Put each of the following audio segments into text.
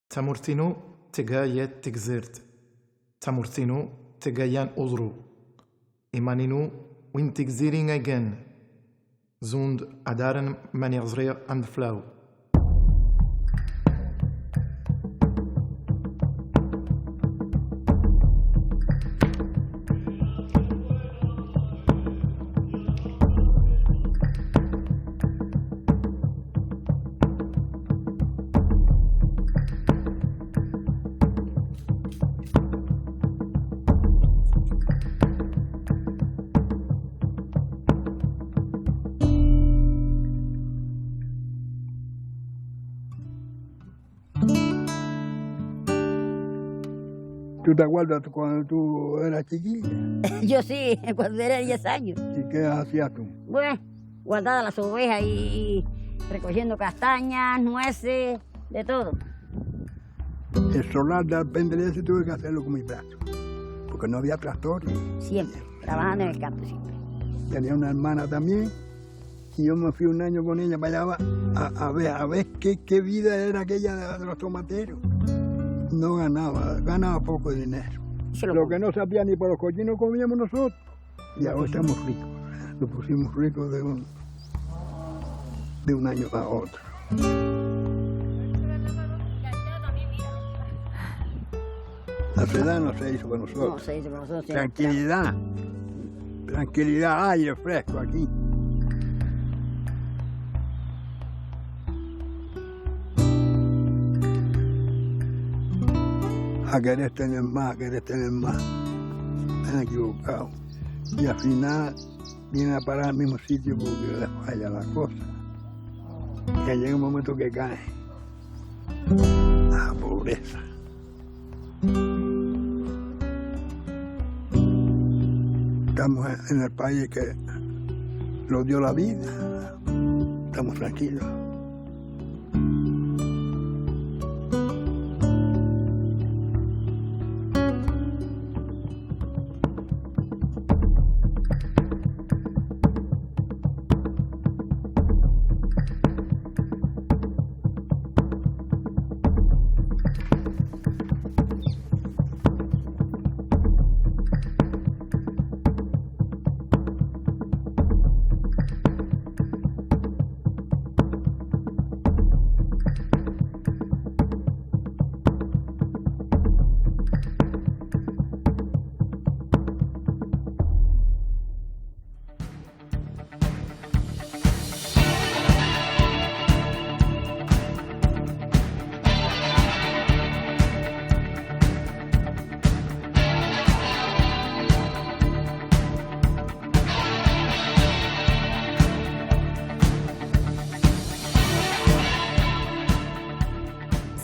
Tamurtino tegayet tegzirt. Tamurtino tegayan odru. Imaninu win tegzirin again. Zund adaren manirzrir and flow. ¿Tú te acuerdas cuando tú eras chiquilla? Yo sí, cuando era 10 años. ¿Y qué hacías tú? Bueno, guardaba las ovejas y recogiendo castañas, nueces, de todo. El solar de Alpendrés tuve que hacerlo con mis brazos, porque no había tractores. Siempre, trabajando en el campo, siempre. Tenía una hermana también, y yo me fui un año con ella para allá a ver qué vida era aquella de los tomateros. No ganaba poco dinero. Lo que no sabía ni por los cochinos comíamos nosotros. Y ahora estamos ricos. Nos pusimos ricos de un año a otro. La ciudad no se hizo con nosotros. No se hizo con nosotros. Tranquilidad. Tranquilidad, aire fresco aquí. A querer tener más, Me han equivocado. Y al final viene a parar al mismo sitio porque le falla la cosa. Y llega un momento que cae. La pobreza. Estamos en el país que nos dio la vida. Estamos tranquilos.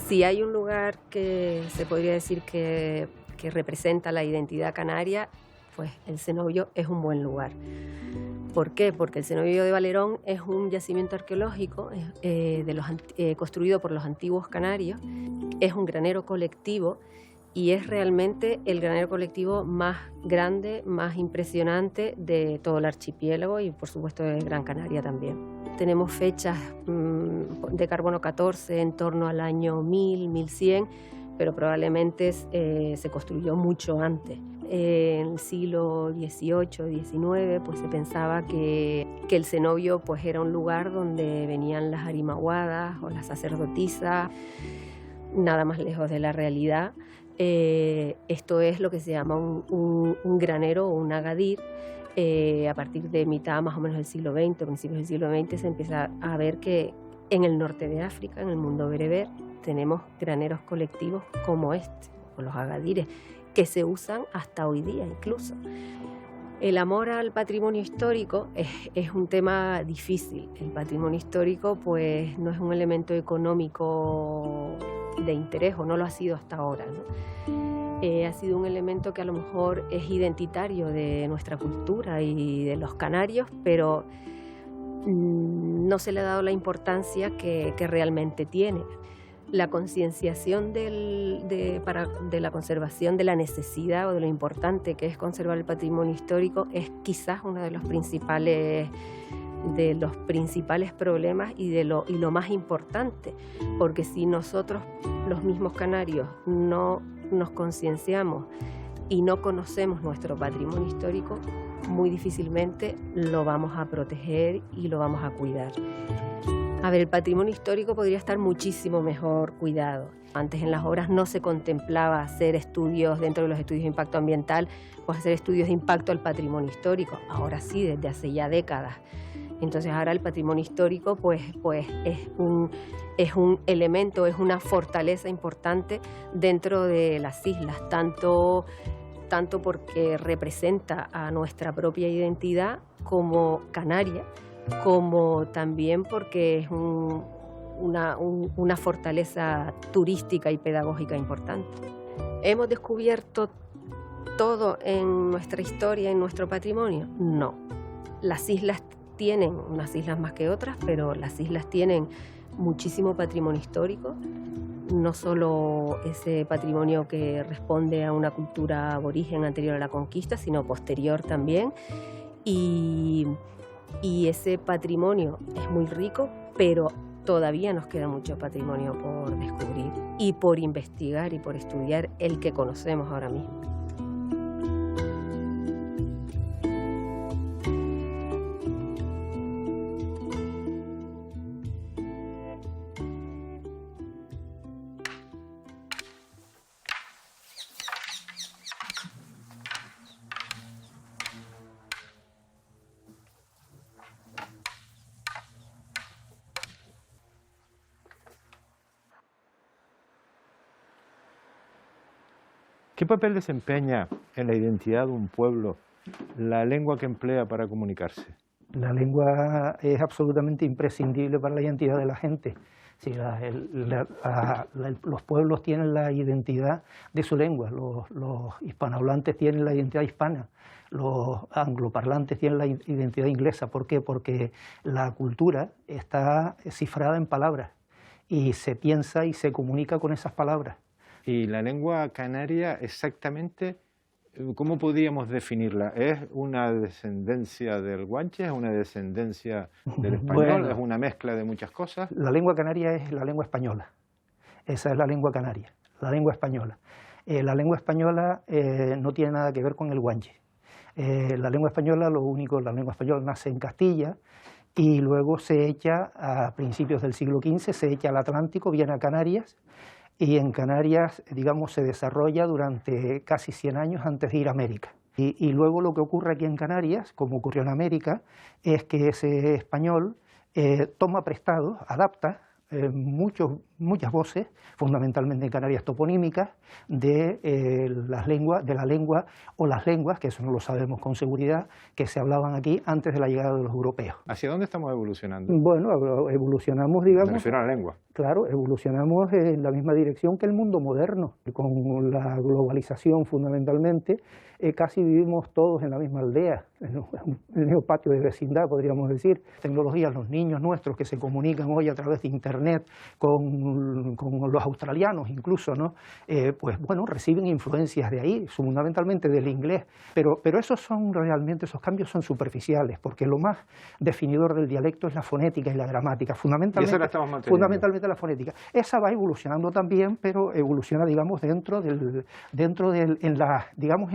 Si hay un lugar que se podría decir que representa la identidad canaria, pues el cenobio es un buen lugar. ¿Por qué? Porque el cenobio de Valerón es un yacimiento arqueológico construido por los antiguos canarios, es un granero colectivo y es realmente el granero colectivo más grande, más impresionante de todo el archipiélago y por supuesto de Gran Canaria también. Tenemos fechas de carbono 14 en torno al año 1000, 1100, pero probablemente se construyó mucho antes. En el siglo XVIII, XIX, pues se pensaba que el cenobio pues era un lugar donde venían las arimaguadas o las sacerdotisas, nada más lejos de la realidad. Esto es lo que se llama un granero o un agadir. A partir de mitad más o menos del siglo XX, principios del siglo XX, se empieza a ver que en el norte de África, en el mundo bereber, tenemos graneros colectivos como este, o los agadires, que se usan hasta hoy día incluso. El amor al patrimonio histórico es un tema difícil. El patrimonio histórico pues no es un elemento económico de interés, o no lo ha sido hasta ahora, ¿no? Ha sido un elemento que a lo mejor es identitario de nuestra cultura y de los canarios, pero no se le ha dado la importancia que realmente tiene. La concienciación de la conservación, de la necesidad o de lo importante que es conservar el patrimonio histórico es quizás uno de los principales de los principales problemas y lo más importante, porque si nosotros, los mismos canarios, no nos concienciamos y no conocemos nuestro patrimonio histórico, muy difícilmente lo vamos a proteger y lo vamos a cuidar. A ver, el patrimonio histórico podría estar muchísimo mejor cuidado. Antes en las obras no se contemplaba hacer estudios dentro de los estudios de impacto ambiental, pues hacer estudios de impacto al patrimonio histórico. Ahora sí, desde hace ya décadas. Entonces ahora el patrimonio histórico pues es un elemento, es una fortaleza importante dentro de las islas, tanto porque representa a nuestra propia identidad como canaria, como también porque es una fortaleza turística y pedagógica importante. ¿Hemos descubierto todo en nuestra historia, en nuestro patrimonio? No. Las islas tienen, unas islas más que otras, pero las islas tienen muchísimo patrimonio histórico, no solo ese patrimonio que responde a una cultura aborigen anterior a la conquista, sino posterior también. Y ese patrimonio es muy rico, pero todavía nos queda mucho patrimonio por descubrir y por investigar y por estudiar el que conocemos ahora mismo. ¿Qué papel desempeña en la identidad de un pueblo la lengua que emplea para comunicarse? La lengua es absolutamente imprescindible para la identidad de la gente. Sí, los pueblos tienen la identidad de su lengua, los hispanohablantes tienen la identidad hispana, los angloparlantes tienen la identidad inglesa. ¿Por qué? Porque la cultura está cifrada en palabras y se piensa y se comunica con esas palabras. ¿Y la lengua canaria exactamente, cómo podríamos definirla? ¿Es una descendencia del guanche? ¿Es una descendencia del español? Bueno, ¿es una mezcla de muchas cosas? La lengua canaria es la lengua española. Esa es la lengua canaria, la lengua española. La lengua española no tiene nada que ver con el guanche. La lengua española, la lengua española nace en Castilla y luego se echa a principios del siglo XV, se echa al Atlántico, viene a Canarias. Y en Canarias, digamos, se desarrolla durante casi 100 años antes de ir a América. Y luego lo que ocurre aquí en Canarias, como ocurrió en América, es que ese español toma prestado, adapta muchas voces, fundamentalmente en Canarias toponímicas, de la lengua o las lenguas, que eso no lo sabemos con seguridad, que se hablaban aquí antes de la llegada de los europeos. ¿Hacia dónde estamos evolucionando? Bueno, evolucionamos, digamos... Me refiero a la lengua. Claro, evolucionamos en la misma dirección que el mundo moderno, con la globalización fundamentalmente. Casi vivimos todos en la misma aldea, en el mismo patio de vecindad, podríamos decir. Tecnologías, los niños nuestros que se comunican hoy a través de Internet con los australianos incluso, ¿no? Pues bueno, reciben influencias de ahí, fundamentalmente del inglés, pero esos cambios son superficiales, porque lo más definidor del dialecto es la fonética y la gramática, fundamentalmente. Y eso la estamos manteniendo. Fundamentalmente la fonética. Esa va evolucionando también, pero evoluciona, digamos, en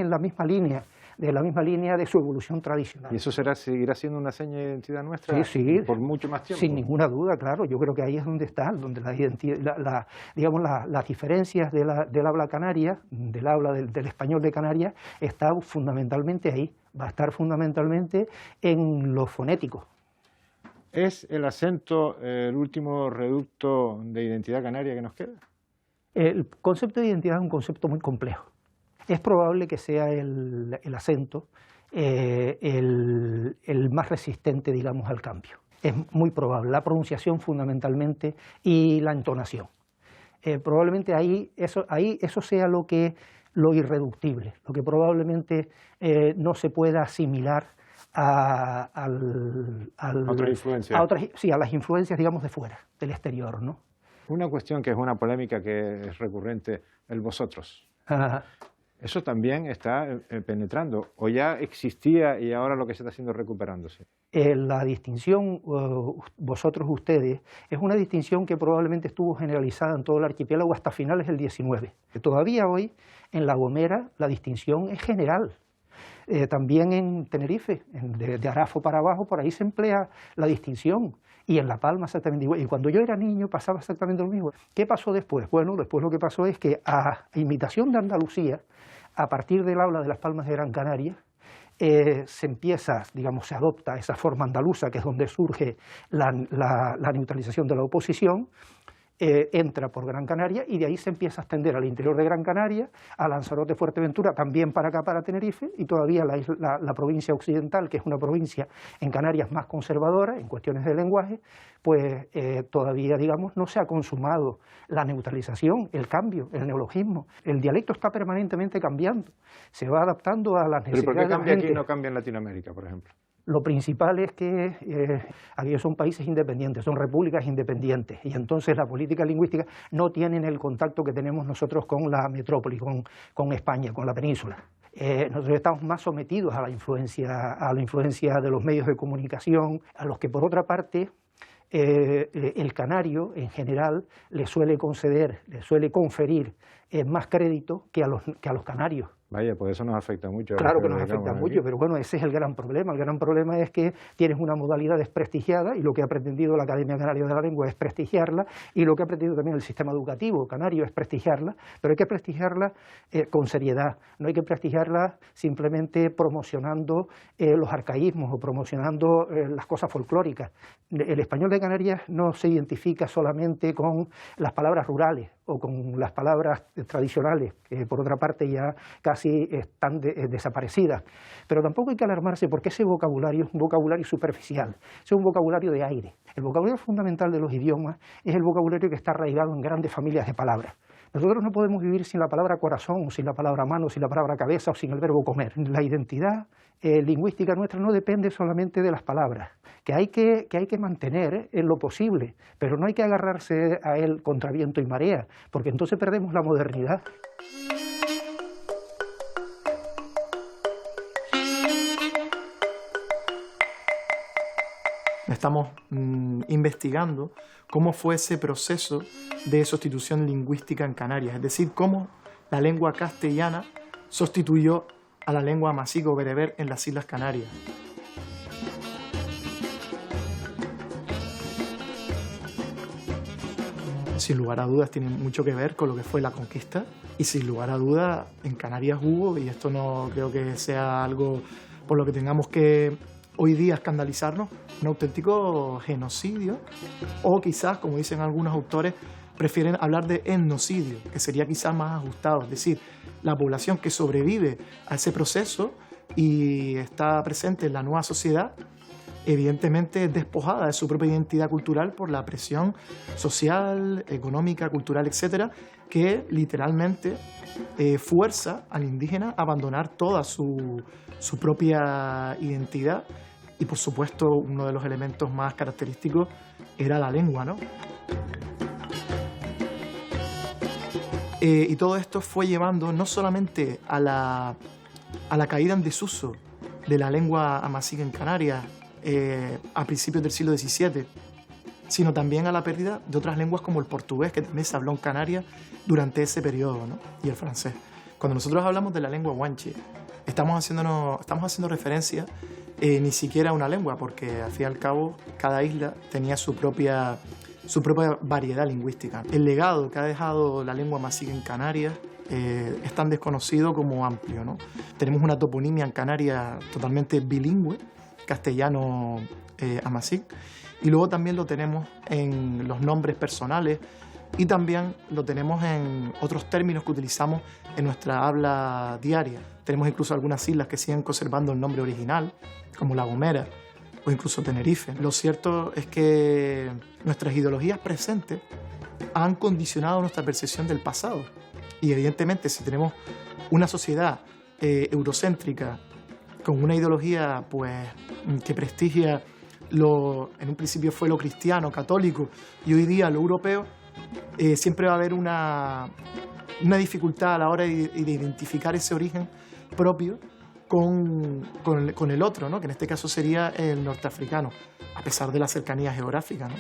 la misma línea, de su evolución tradicional. ¿Y eso seguirá siendo una seña de identidad nuestra por mucho más tiempo? Sin ninguna duda, claro. Yo creo que ahí es donde la identidad, las diferencias del habla canaria, del español de Canarias, está fundamentalmente ahí. Va a estar fundamentalmente en lo fonético. ¿Es el acento el último reducto de identidad canaria que nos queda? El concepto de identidad es un concepto muy complejo. Es probable que sea el acento el más resistente, digamos, al cambio. Es muy probable. La pronunciación fundamentalmente y la entonación. Probablemente ahí eso sea lo irreductible, lo que probablemente no se pueda asimilar a las influencias, digamos, de fuera, del exterior, ¿no? Una cuestión que es una polémica que es recurrente, el vosotros. Eso también está penetrando, o ya existía y ahora lo que se está haciendo es recuperándose. La distinción, vosotros ustedes, es una distinción que probablemente estuvo generalizada en todo el archipiélago hasta finales del XIX. Todavía hoy, en La Gomera, la distinción es general. También en Tenerife, de Arafo para abajo, por ahí se emplea la distinción. Y en La Palma exactamente igual. Y cuando yo era niño pasaba exactamente lo mismo. ¿Qué pasó después? Bueno, después lo que pasó es que a imitación de Andalucía, a partir del habla de las Palmas de Gran Canaria, se empieza, digamos, se adopta esa forma andaluza, que es donde surge la neutralización de la oposición, entra por Gran Canaria y de ahí se empieza a extender al interior de Gran Canaria, a Lanzarote, Fuerteventura, también para acá, para Tenerife, y todavía la provincia occidental, que es una provincia en Canarias más conservadora en cuestiones de lenguaje, pues todavía, digamos, no se ha consumado la neutralización, el cambio, el neologismo. El dialecto está permanentemente cambiando, se va adaptando a las necesidades. ¿Pero por qué cambia de la gente. aquí y no cambia en Latinoamérica, por ejemplo? Lo principal es que aquellos son países independientes, son repúblicas independientes, y entonces la política lingüística no tienen el contacto que tenemos nosotros con la metrópoli, con España, con la península. Nosotros estamos más sometidos a la influencia de los medios de comunicación, a los que por otra parte el canario en general le suele conferir más crédito que a los canarios. Vaya, pues eso nos afecta mucho. Claro que nos afecta mucho, pero bueno, ese es el gran problema. El gran problema es que tienes una modalidad desprestigiada y lo que ha pretendido la Academia Canaria de la Lengua es prestigiarla, y lo que ha pretendido también el sistema educativo canario es prestigiarla, pero hay que prestigiarla con seriedad, no hay que prestigiarla simplemente promocionando los arcaísmos o promocionando las cosas folclóricas. El español de Canarias no se identifica solamente con las palabras rurales o con las palabras tradicionales, que por otra parte ya casi están desaparecidas. Pero tampoco hay que alarmarse porque ese vocabulario es un vocabulario superficial, es un vocabulario de aire. El vocabulario fundamental de los idiomas es el vocabulario que está arraigado en grandes familias de palabras. Nosotros no podemos vivir sin la palabra corazón, o sin la palabra mano, sin la palabra cabeza o sin el verbo comer. La identidad lingüística nuestra no depende solamente de las palabras, que hay que mantener en lo posible, pero no hay que agarrarse a él contra viento y marea, porque entonces perdemos la modernidad. Estamos investigando cómo fue ese proceso de sustitución lingüística en Canarias, es decir, cómo la lengua castellana sustituyó a la lengua amazigh o bereber en las Islas Canarias. Sin lugar a dudas tiene mucho que ver con lo que fue la conquista, y sin lugar a dudas en Canarias hubo, y esto no creo que sea algo por lo que tengamos que hoy día escandalizarnos, un auténtico genocidio, o quizás, como dicen algunos autores, prefieren hablar de etnocidio, que sería quizás más ajustado, es decir, la población que sobrevive a ese proceso y está presente en la nueva sociedad, evidentemente es despojada de su propia identidad cultural por la presión social, económica, cultural, etcétera, que literalmente fuerza al indígena a abandonar toda su propia identidad. Y por supuesto uno de los elementos más característicos era la lengua, ¿no? Y todo esto fue llevando no solamente a la caída en desuso de la lengua amazigh en Canarias a principios del siglo XVII, sino también a la pérdida de otras lenguas como el portugués, que también se habló en Canarias durante ese periodo, ¿no? Y el francés. Cuando nosotros hablamos de la lengua guanche, estamos haciendo referencia ni siquiera a una lengua, porque al fin y al cabo cada isla tenía su propia variedad lingüística. El legado que ha dejado la lengua amazigh en Canarias es tan desconocido como amplio, ¿no? Tenemos una toponimia en Canarias totalmente bilingüe, castellano-amazigh, y luego también lo tenemos en los nombres personales y también lo tenemos en otros términos que utilizamos en nuestra habla diaria. Tenemos incluso algunas islas que siguen conservando el nombre original, como La Gomera o incluso Tenerife. Lo cierto es que nuestras ideologías presentes han condicionado nuestra percepción del pasado. Y evidentemente si tenemos una sociedad eurocéntrica con una ideología pues, que prestigia en un principio fue lo cristiano, católico, y hoy día lo europeo, siempre va a haber una una dificultad a la hora de identificar ese origen propio con el otro, ¿no? Que en este caso sería el norteafricano, a pesar de la cercanía geográfica, ¿no?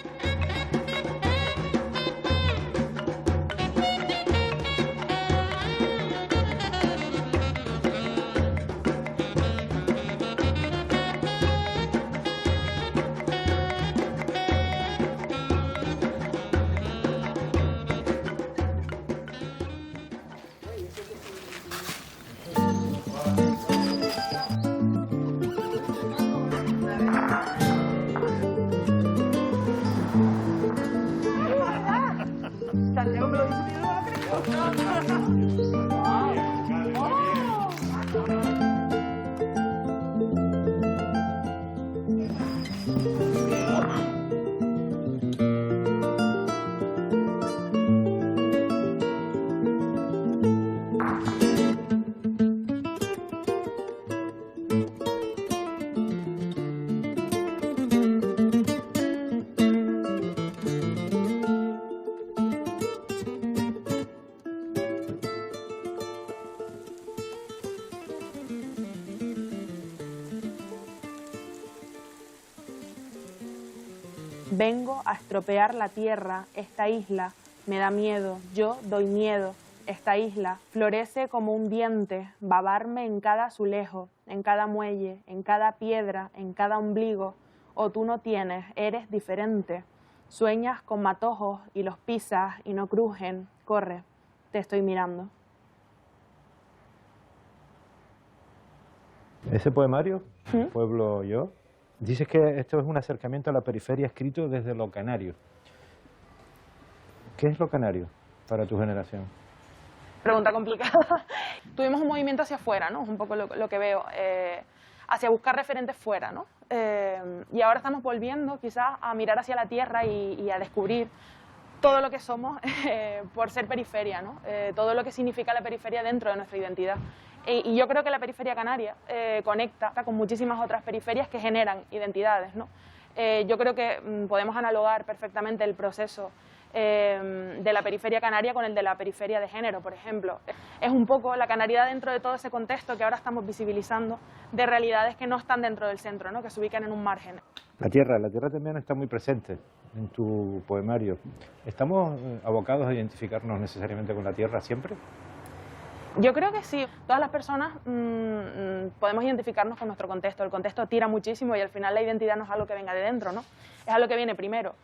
Vengo a estropear la tierra, esta isla, me da miedo, yo doy miedo, esta isla florece como un diente, babarme en cada azulejo, en cada muelle, en cada piedra, en cada ombligo, o tú no tienes, eres diferente, sueñas con matojos y los pisas y no crujen, corre, te estoy mirando. Ese poemario, Pueblo Yo, dices que esto es un acercamiento a la periferia escrito desde lo canario. ¿Qué es lo canario para tu generación? Pregunta complicada. Tuvimos un movimiento hacia afuera, ¿no? Es un poco lo que veo, hacia buscar referentes fuera, ¿no? Y ahora estamos volviendo quizás a mirar hacia la tierra y a descubrir todo lo que somos por ser periferia, ¿no? Todo lo que significa la periferia dentro de nuestra identidad. Y yo creo que la periferia canaria conecta con muchísimas otras periferias que generan identidades, ¿no? Yo creo que podemos analogar perfectamente el proceso de la periferia canaria con el de la periferia de género, por ejemplo. Es un poco la canariedad dentro de todo ese contexto que ahora estamos visibilizando de realidades que no están dentro del centro, ¿no? Que se ubican en un margen. La tierra también está muy presente en tu poemario. ¿Estamos abocados a identificarnos necesariamente con la tierra siempre? Yo creo que sí. Todas las personas podemos identificarnos con nuestro contexto. El contexto tira muchísimo y al final la identidad no es algo que venga de dentro, ¿no? Es algo que viene primero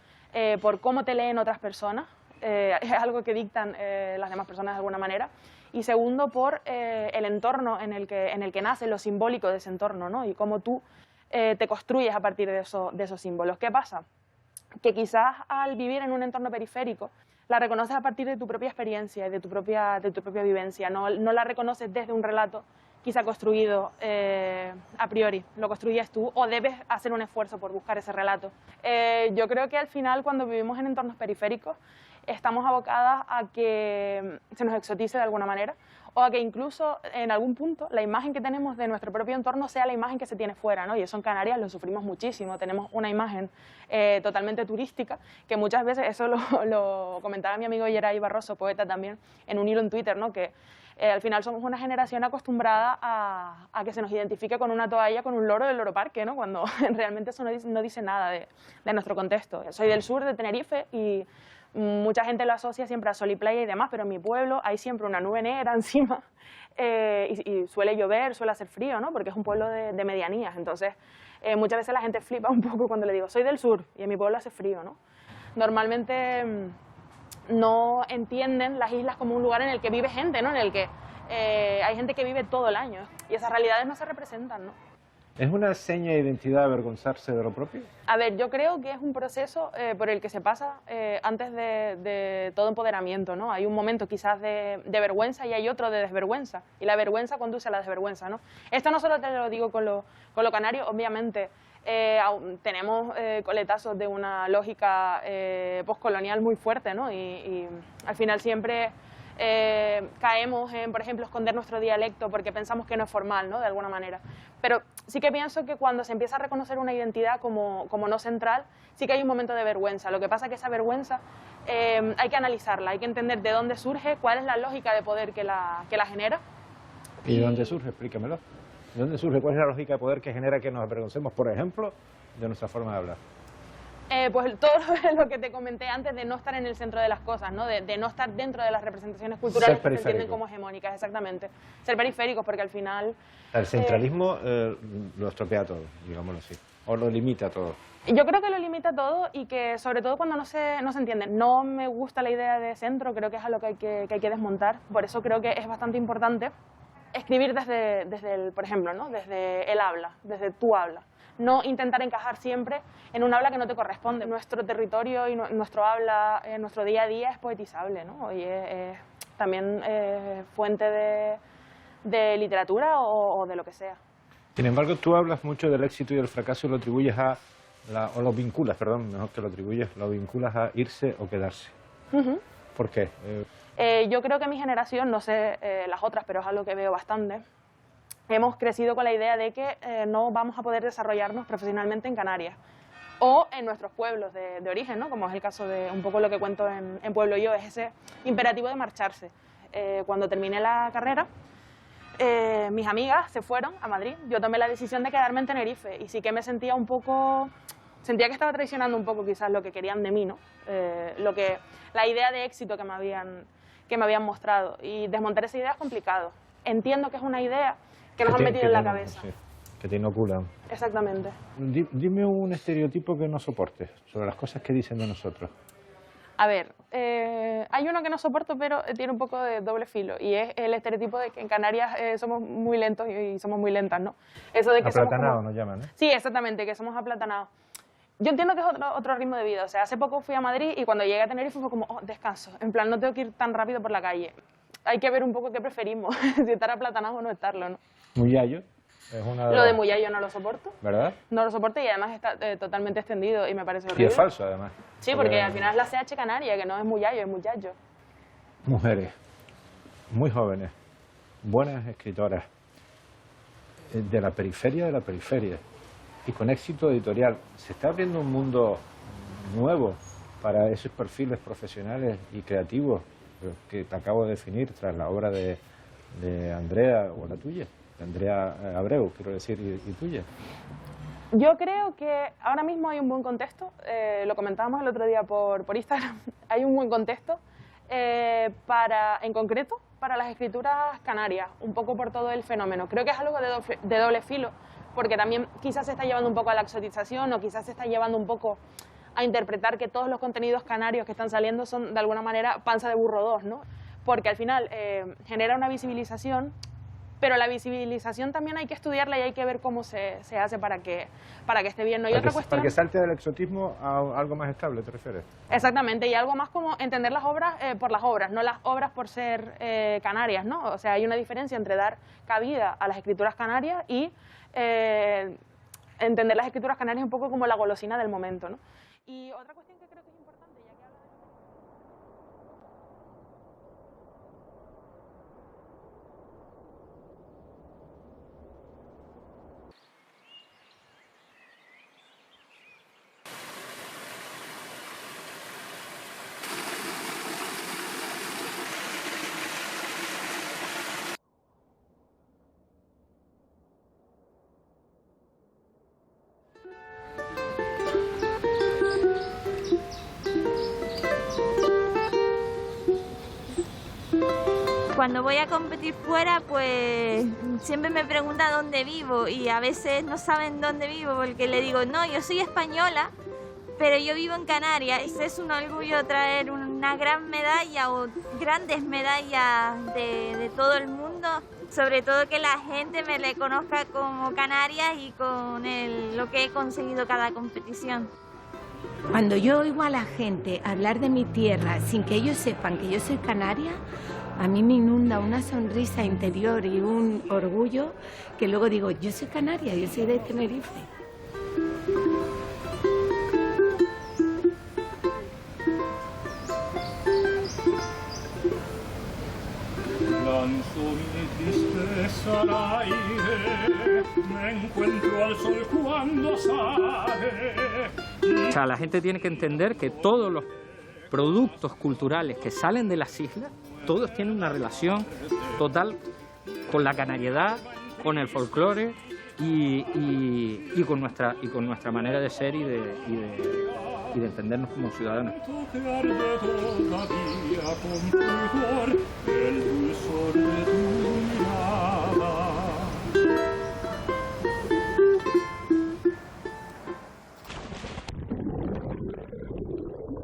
por cómo te leen otras personas, es algo que dictan las demás personas de alguna manera. Y segundo, por el entorno en el que nace, lo simbólico de ese entorno, ¿no? Y cómo tú te construyes a partir de esos símbolos. ¿Qué pasa? Que quizás al vivir en un entorno periférico, la reconoces a partir de tu propia experiencia y de tu propia vivencia, no la reconoces desde un relato quizá construido a priori, lo construyes tú o debes hacer un esfuerzo por buscar ese relato. Yo creo que al final cuando vivimos en entornos periféricos estamos abocadas a que se nos exotice de alguna manera o a que incluso en algún punto la imagen que tenemos de nuestro propio entorno sea la imagen que se tiene fuera, ¿no? Y eso en Canarias lo sufrimos muchísimo, tenemos una imagen totalmente turística, que muchas veces, eso lo comentaba mi amigo Yeray Barroso, poeta también, en un hilo en Twitter, ¿no? Que al final somos una generación acostumbrada a que se nos identifique con una toalla, con un loro del Loro Parque, ¿no? Cuando realmente eso no dice nada de nuestro contexto. Soy del sur, de Tenerife, y mucha gente lo asocia siempre a sol y playa y demás, pero en mi pueblo hay siempre una nube negra encima y suele llover, suele hacer frío, ¿no? Porque es un pueblo de medianías. Entonces, muchas veces la gente flipa un poco cuando le digo, soy del sur y en mi pueblo hace frío, ¿no? Normalmente no entienden las islas como un lugar en el que vive gente, ¿no? En el que hay gente que vive todo el año y esas realidades no se representan, ¿no? ¿Es una seña de identidad avergonzarse de lo propio? A ver, yo creo que es un proceso por el que se pasa antes de todo empoderamiento, ¿no? Hay un momento quizás de vergüenza y hay otro de desvergüenza, y la vergüenza conduce a la desvergüenza, ¿no? Esto no solo te lo digo con lo canario, obviamente tenemos coletazos de una lógica postcolonial muy fuerte, ¿no? Y al final siempre caemos en, por ejemplo, esconder nuestro dialecto porque pensamos que no es formal, ¿no? De alguna manera. Pero sí que pienso que cuando se empieza a reconocer una identidad como no central, sí que hay un momento de vergüenza. Lo que pasa es que esa vergüenza hay que analizarla, hay que entender de dónde surge, cuál es la lógica de poder que la genera. ¿Y de dónde surge? Explícamelo. ¿De dónde surge? ¿Cuál es la lógica de poder que genera que nos avergoncemos, por ejemplo, de nuestra forma de hablar? Pues todo lo que te comenté antes de no estar en el centro de las cosas, ¿no? De no estar dentro de las representaciones culturales que se entienden como hegemónicas, exactamente. Ser periféricos, porque al final... El centralismo lo estropea todo, digámoslo así, o lo limita todo. Yo creo que lo limita todo y que, sobre todo cuando no se entiende. No me gusta la idea de centro, creo que es algo que hay que desmontar. Por eso creo que es bastante importante escribir desde el, por ejemplo, ¿no? Desde el habla, desde tu habla. No intentar encajar siempre en un habla que no te corresponde. Nuestro territorio y nuestro habla, nuestro día a día es poetizable, ¿no? Y es también fuente de literatura o de lo que sea. Sin embargo, tú hablas mucho del éxito y del fracaso y lo atribuyes o lo vinculas, perdón, mejor que lo atribuyes, lo vinculas a irse o quedarse. ¿Por qué? Yo creo que mi generación, no sé las otras, pero es algo que veo bastante, hemos crecido con la idea de que no vamos a poder desarrollarnos profesionalmente en Canarias o en nuestros pueblos de origen, ¿no? Como es el caso de un poco lo que cuento en Pueblo Yo, es ese imperativo de marcharse. Cuando terminé la carrera, mis amigas se fueron a Madrid, yo tomé la decisión de quedarme en Tenerife y sí que me sentía un poco... Sentía que estaba traicionando un poco quizás lo que querían de mí, ¿no? La idea de éxito que me habían mostrado, y desmontar esa idea es complicado. Entiendo que es una idea que nos han metido en la cabeza. Sí, que te inoculan. Exactamente. Dime un estereotipo que no soportes sobre las cosas que dicen de nosotros. A ver, hay uno que no soporto, pero tiene un poco de doble filo, y es el estereotipo de que en Canarias somos muy lentos y somos muy lentas, ¿no? Eso de que aplatanados nos llaman, ¿eh? Sí, exactamente, que somos aplatanados. Yo entiendo que es otro ritmo de vida. O sea, hace poco fui a Madrid y cuando llegué a Tenerife fue como, oh, descanso. En plan, no tengo que ir tan rápido por la calle. Hay que ver un poco qué preferimos, si estar aplatanados o no estarlo, ¿no? Muyallo. Es una de Lo de Muyallo no lo soporto. ¿Verdad? No lo soporto y además está totalmente extendido y me parece horrible. Y es falso, además. Sí, porque al final es la CH canaria, que no es Muyallo, es Muyallo. Mujeres, muy jóvenes, buenas escritoras, de la periferia y con éxito editorial. Se está abriendo un mundo nuevo para esos perfiles profesionales y creativos que te acabo de definir tras la obra de Andrea, o la tuya, de Andrea Abreu, quiero decir, y tuya. Yo creo que ahora mismo hay un buen contexto, lo comentábamos el otro día por Instagram, hay un buen contexto en concreto para las escrituras canarias, un poco por todo el fenómeno. Creo que es algo de doble filo, porque también quizás se está llevando un poco a la exotización o quizás se está llevando un poco a interpretar que todos los contenidos canarios que están saliendo son de alguna manera panza de burro 2, ¿no? Porque al final genera una visibilización, pero la visibilización también hay que estudiarla y hay que ver cómo se hace para que esté bien. ¿No? Y otra cuestión... Para que salte del exotismo a algo más estable, ¿te refieres? Exactamente, y algo más como entender las obras por las obras, no las obras por ser canarias, ¿no? O sea, hay una diferencia entre dar cabida a las escrituras canarias y entender las escrituras canarias un poco como la golosina del momento, ¿no? Y otra cuestión que creo que es importante, ya que hablas de... Cuando voy a competir fuera, pues siempre me preguntan dónde vivo y a veces no saben dónde vivo porque le digo, no, yo soy española, pero yo vivo en Canarias y es un orgullo traer una gran medalla o grandes medallas de todo el mundo, sobre todo que la gente me reconozca como Canarias y con lo que he conseguido cada competición. Cuando yo oigo a la gente hablar de mi tierra sin que ellos sepan que yo soy canaria, a mí me inunda una sonrisa interior y un orgullo que luego digo, yo soy canaria, yo soy de Tenerife. O sea, la gente tiene que entender que todos los productos culturales que salen de las islas, todos tienen una relación total con la canariedad, con el folclore y con nuestra manera de ser y de entendernos como ciudadanos.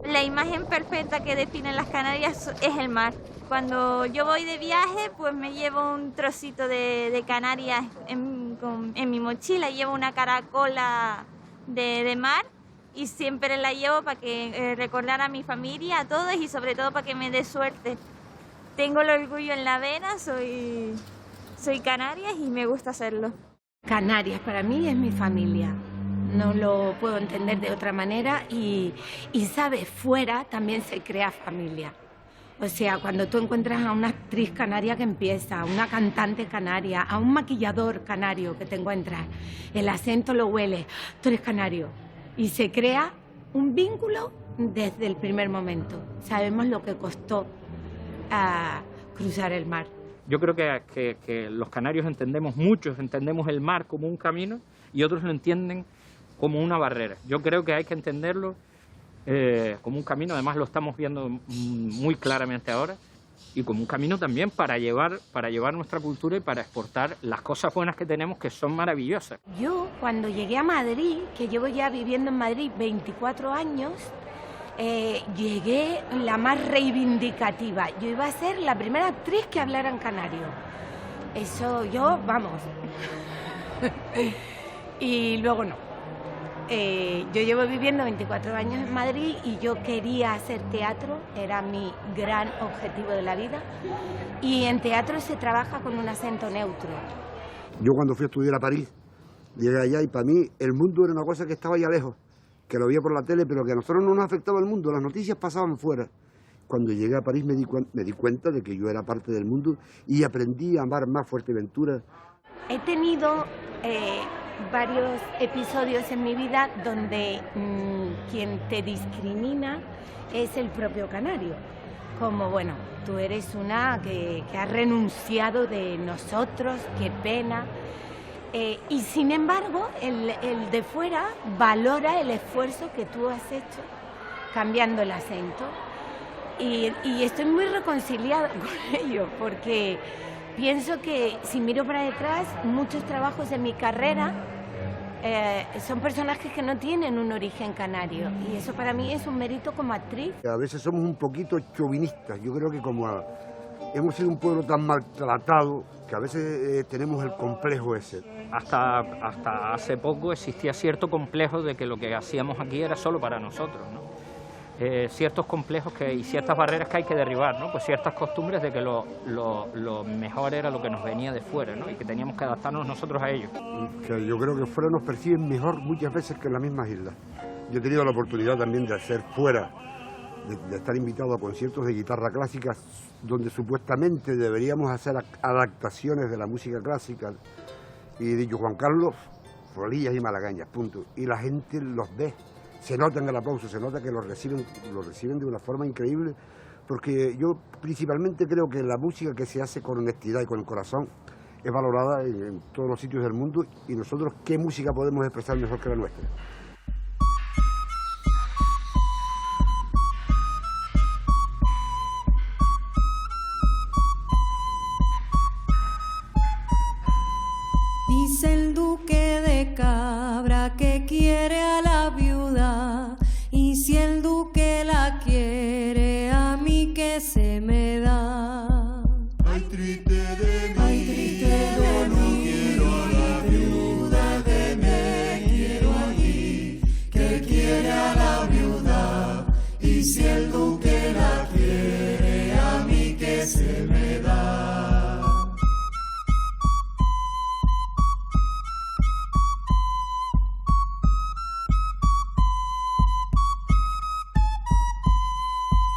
La imagen perfecta que define las Canarias es el mar. Cuando yo voy de viaje, pues me llevo un trocito de Canarias en mi mochila, llevo una caracola de mar y siempre la llevo para que recordar a mi familia, a todos y sobre todo para que me dé suerte. Tengo el orgullo en la vena, soy Canarias y me gusta hacerlo. Canarias para mí es mi familia. No lo puedo entender de otra manera y sabes, fuera también se crea familia. O sea, cuando tú encuentras a una actriz canaria que empieza, a una cantante canaria, a un maquillador canario que te encuentras, el acento lo hueles, tú eres canario. Y se crea un vínculo desde el primer momento. Sabemos lo que costó cruzar el mar. Yo creo que los canarios muchos entendemos el mar como un camino y otros lo entienden como una barrera. Yo creo que hay que entenderlo como un camino, además lo estamos viendo muy claramente ahora, y como un camino también para llevar nuestra cultura y para exportar las cosas buenas que tenemos, que son maravillosas. Yo, cuando llegué a Madrid, que llevo ya viviendo en Madrid 24 años, llegué la más reivindicativa. Yo iba a ser la primera actriz que hablara en canario. Eso yo, vamos. Y luego no. Yo llevo viviendo 24 años en Madrid y yo quería hacer teatro, era mi gran objetivo de la vida, y en teatro se trabaja con un acento neutro. Yo cuando fui a estudiar a París, llegué allá y para mí el mundo era una cosa que estaba allá lejos, que lo veía por la tele, pero que a nosotros no nos afectaba el mundo, las noticias pasaban fuera. Cuando llegué a París me di cuenta de que yo era parte del mundo y aprendí a amar más Fuerteventura. He tenido varios episodios en mi vida donde quien te discrimina es el propio canario. Como, bueno, tú eres una que ha renunciado de nosotros, qué pena. Y sin embargo, el de fuera valora el esfuerzo que tú has hecho cambiando el acento. Y estoy muy reconciliada con ello, porque pienso que si miro para detrás, muchos trabajos de mi carrera son personajes que no tienen un origen canario, y eso para mí es un mérito como actriz. A veces somos un poquito chauvinistas. Yo creo que como hemos sido un pueblo tan maltratado, que a veces tenemos el complejo ese. Hasta hace poco existía cierto complejo de que lo que hacíamos aquí era solo para nosotros, ¿no? Ciertos complejos y ciertas barreras que hay que derribar, ¿no? Pues ciertas costumbres de que lo mejor era lo que nos venía de fuera, ¿no? Y que teníamos que adaptarnos nosotros a ello. Que yo creo que fuera nos perciben mejor muchas veces que en las mismas islas. Yo he tenido la oportunidad también de hacer fuera, de estar invitado a conciertos de guitarra clásica, donde supuestamente deberíamos hacer adaptaciones de la música clásica. Y he dicho, Juan Carlos, rolillas y malagañas, punto. Y la gente los ve. Se nota en el aplauso, se nota que lo reciben de una forma increíble, porque yo principalmente creo que la música que se hace con honestidad y con el corazón es valorada en todos los sitios del mundo, y nosotros, ¿qué música podemos expresar mejor que la nuestra? Dice el duque de Cabra que quiere a la viuda, y si el duque la quiere, a mí que se me da. Ay, triste de mí, yo no quiero a la viuda, que me quiero a mí, que quiere a la viuda, y si el duque la quiere, a mí que se me da.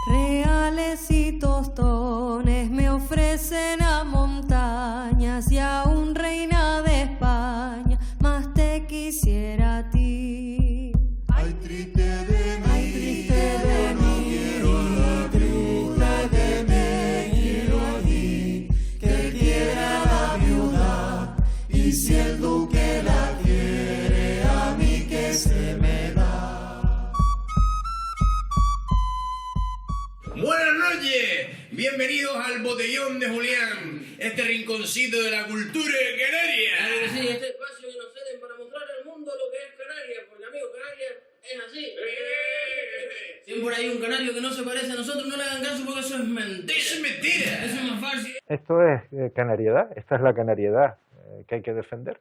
Reales y tostones me ofrecen a montañas, y aún reina de España, más te quisiera a ti. este rinconcito de la cultura de Canarias. Claro que sí, este espacio que nos ceden para mostrar al mundo lo que es Canarias, porque amigo, Canarias es así. Si hay por ahí un canario que no se parece a nosotros, no le hagan caso porque eso es mentira. Eso es mentira. Eso es más fácil. ¿Esto es canariedad? ¿Esta es la canariedad que hay que defender?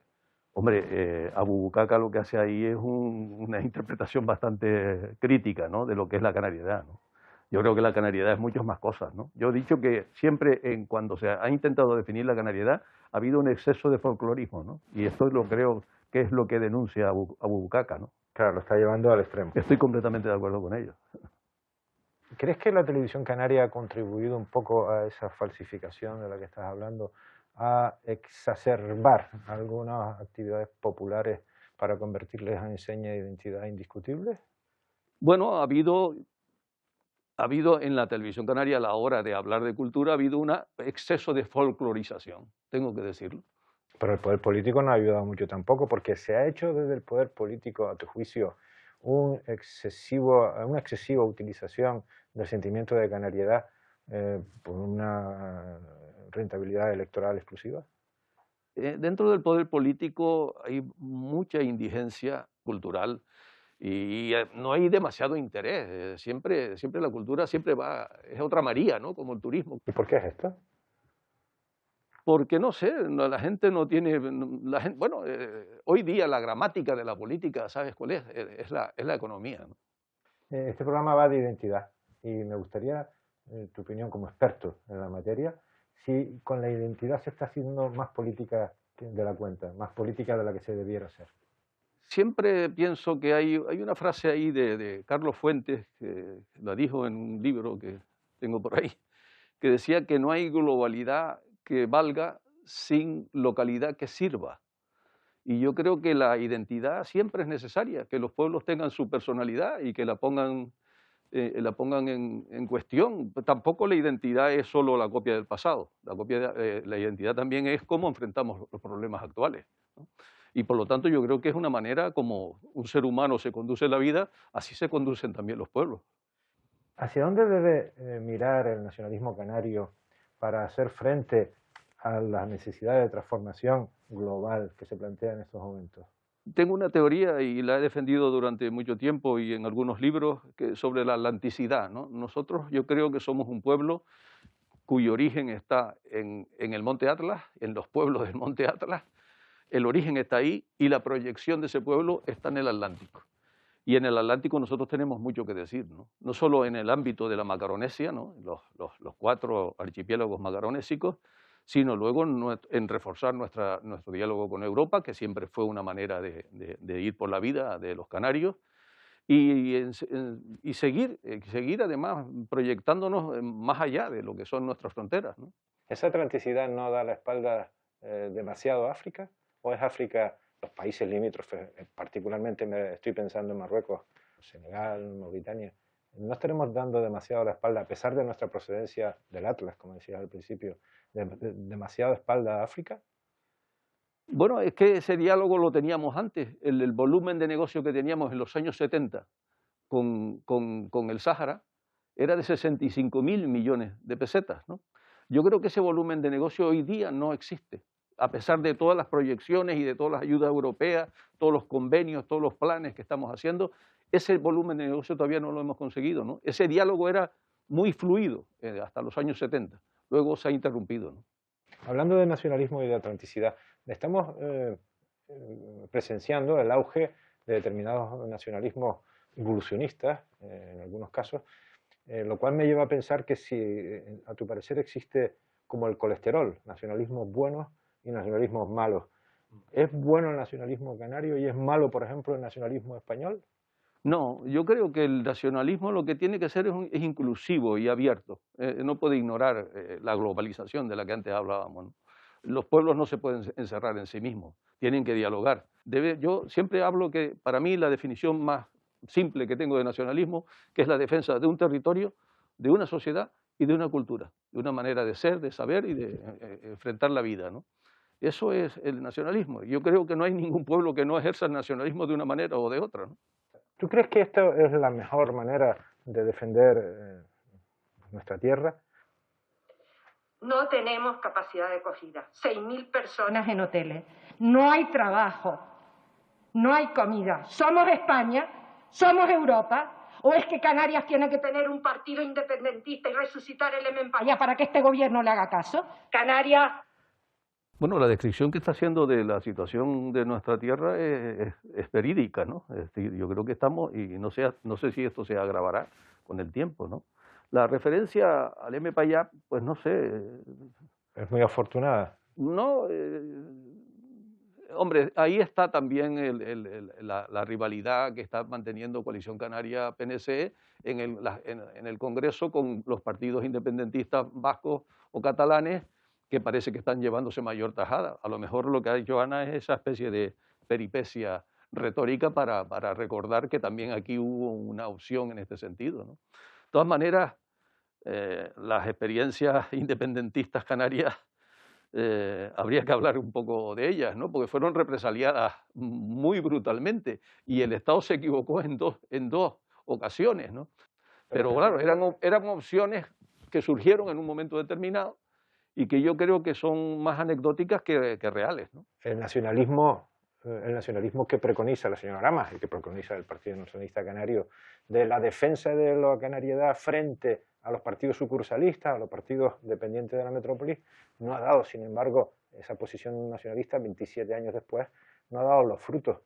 Hombre, Abu Bucaca lo que hace ahí es una interpretación bastante crítica, ¿no?, de lo que es la canariedad, ¿no? Yo creo que la canariedad es muchas más cosas, ¿no? Yo he dicho que siempre cuando se ha intentado definir la canariedad ha habido un exceso de folclorismo, ¿no? Y esto creo que es lo que denuncia Abu Bucaca, ¿no? Claro, lo está llevando al extremo. Estoy completamente de acuerdo con ello. ¿Crees que la televisión canaria ha contribuido un poco a esa falsificación de la que estás hablando, a exacerbar algunas actividades populares para convertirles en seña de identidad indiscutible? Bueno, ha habido en la televisión canaria, a la hora de hablar de cultura, ha habido un exceso de folclorización, tengo que decirlo. Pero el poder político no ha ayudado mucho tampoco, porque se ha hecho desde el poder político, a tu juicio, una excesiva utilización del sentimiento de canariedad por una rentabilidad electoral exclusiva. Dentro del poder político hay mucha indigencia cultural y no hay demasiado interés. Siempre la cultura es otra María, ¿no?, como el turismo. ¿Y por qué es esto? Porque no sé, la gente no tiene... bueno, hoy día la gramática de la política, ¿sabes cuál es? Es la economía, ¿no? Este programa va de identidad y me gustaría tu opinión como experto en la materia, si con la identidad se está haciendo más política de la cuenta, más política de la que se debiera hacer. Siempre pienso que hay una frase ahí de Carlos Fuentes, que la dijo en un libro que tengo por ahí, que decía que no hay globalidad que valga sin localidad que sirva. Y yo creo que la identidad siempre es necesaria, que los pueblos tengan su personalidad y que la pongan en cuestión. Tampoco la identidad es solo la copia del pasado, la identidad también es cómo enfrentamos los problemas actuales, ¿no? Y por lo tanto yo creo que es una manera como un ser humano se conduce la vida, así se conducen también los pueblos. ¿Hacia dónde debe mirar el nacionalismo canario para hacer frente a las necesidades de transformación global que se plantean en estos momentos? Tengo una teoría y la he defendido durante mucho tiempo y en algunos libros sobre la atlanticidad, ¿no? Nosotros, yo creo que somos un pueblo cuyo origen está en el Monte Atlas, en los pueblos del Monte Atlas. El origen está ahí y la proyección de ese pueblo está en el Atlántico. Y en el Atlántico nosotros tenemos mucho que decir, ¿no? No solo en el ámbito de la Macaronesia, ¿no?, los 4 archipiélagos macaronésicos, sino luego en reforzar nuestro diálogo con Europa, que siempre fue una manera de ir por la vida de los canarios, y seguir además proyectándonos más allá de lo que son nuestras fronteras, ¿no? ¿Esa atlanticidad no da la espalda demasiado a África? ¿O es África, los países limítrofes, particularmente estoy pensando en Marruecos, Senegal, Mauritania, no estaremos dando demasiado la espalda, a pesar de nuestra procedencia del Atlas, como decías al principio, demasiado espalda a África? Bueno, es que ese diálogo lo teníamos antes. El volumen de negocio que teníamos en los años 70 con el Sáhara era de 65.000 millones de pesetas, ¿no? Yo creo que ese volumen de negocio hoy día no existe, a pesar de todas las proyecciones y de todas las ayudas europeas, todos los convenios, todos los planes que estamos haciendo. Ese volumen de negocio todavía no lo hemos conseguido, ¿no? Ese diálogo era muy fluido hasta los años 70, luego se ha interrumpido, ¿no? Hablando de nacionalismo y de atlanticidad, estamos presenciando el auge de determinados nacionalismos evolucionistas, en algunos casos, lo cual me lleva a pensar que si, a tu parecer, existe como el colesterol, nacionalismos buenos y nacionalismos malos. ¿Es bueno el nacionalismo canario y es malo, por ejemplo, el nacionalismo español? No, yo creo que el nacionalismo lo que tiene que ser es inclusivo y abierto. No puede ignorar la globalización de la que antes hablábamos, ¿no? Los pueblos no se pueden encerrar en sí mismos, tienen que dialogar. Yo siempre hablo que para mí la definición más simple que tengo de nacionalismo, que es la defensa de un territorio, de una sociedad y de una cultura, de una manera de ser, de saber y de enfrentar la vida, ¿no? Eso es el nacionalismo. Yo creo que no hay ningún pueblo que no ejerza el nacionalismo de una manera o de otra, ¿no? ¿Tú crees que esta es la mejor manera de defender nuestra tierra? No tenemos capacidad de acogida. 6.000 personas en hoteles. No hay trabajo. No hay comida. ¿Somos España? ¿Somos Europa? ¿O es que Canarias tiene que tener un partido independentista y resucitar el Empaya para que este gobierno le haga caso? Canarias... Bueno, la descripción que está haciendo de la situación de nuestra tierra es verídica, ¿no? Es decir, yo creo que estamos, y no sé si esto se agravará con el tiempo, ¿no? La referencia al Empaya, pues no sé... Es muy afortunada. No, hombre, ahí está también la rivalidad que está manteniendo Coalición Canaria-PNC en el Congreso con los partidos independentistas vascos o catalanes, que parece que están llevándose mayor tajada. A lo mejor lo que ha hecho Ana es esa especie de peripecia retórica para recordar que también aquí hubo una opción en este sentido, ¿no? De todas maneras, las experiencias independentistas canarias habría que hablar un poco de ellas, ¿no? Porque fueron represaliadas muy brutalmente y el Estado se equivocó en dos ocasiones, ¿no? Pero claro, eran opciones que surgieron en un momento determinado y que yo creo que son más anecdóticas que reales, ¿no? El nacionalismo que preconiza la señora Aramas y que preconiza el Partido Nacionalista Canario, de la defensa de la canariedad frente a los partidos sucursalistas, a los partidos dependientes de la metrópolis, no ha dado, sin embargo, esa posición nacionalista 27 años después, no ha dado los frutos.